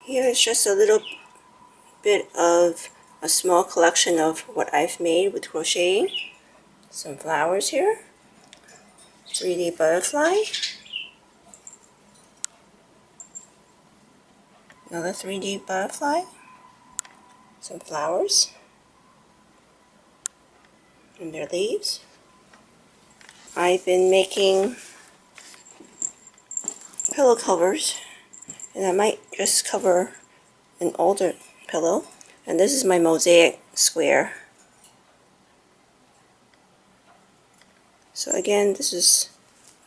Here is just a little bit of a small collection of what I've made with crocheting. Some flowers here, 3D butterfly, another 3D butterfly, some flowers and their leaves. I've been making pillow covers, and I might just cover an older pillow. And this is my mosaic square. So again, this is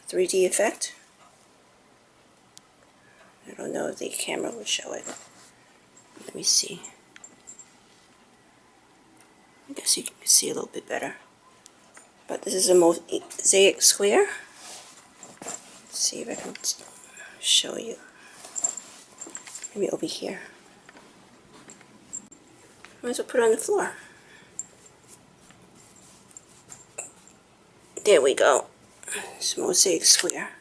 a 3D effect. I don't know if the camera will show it. Let me see. I guess you can see a little bit better. But this is a mosaic square. Let's see if I can show you. Maybe over here. Might as well put it on the floor. There we go. It's a mosaic square.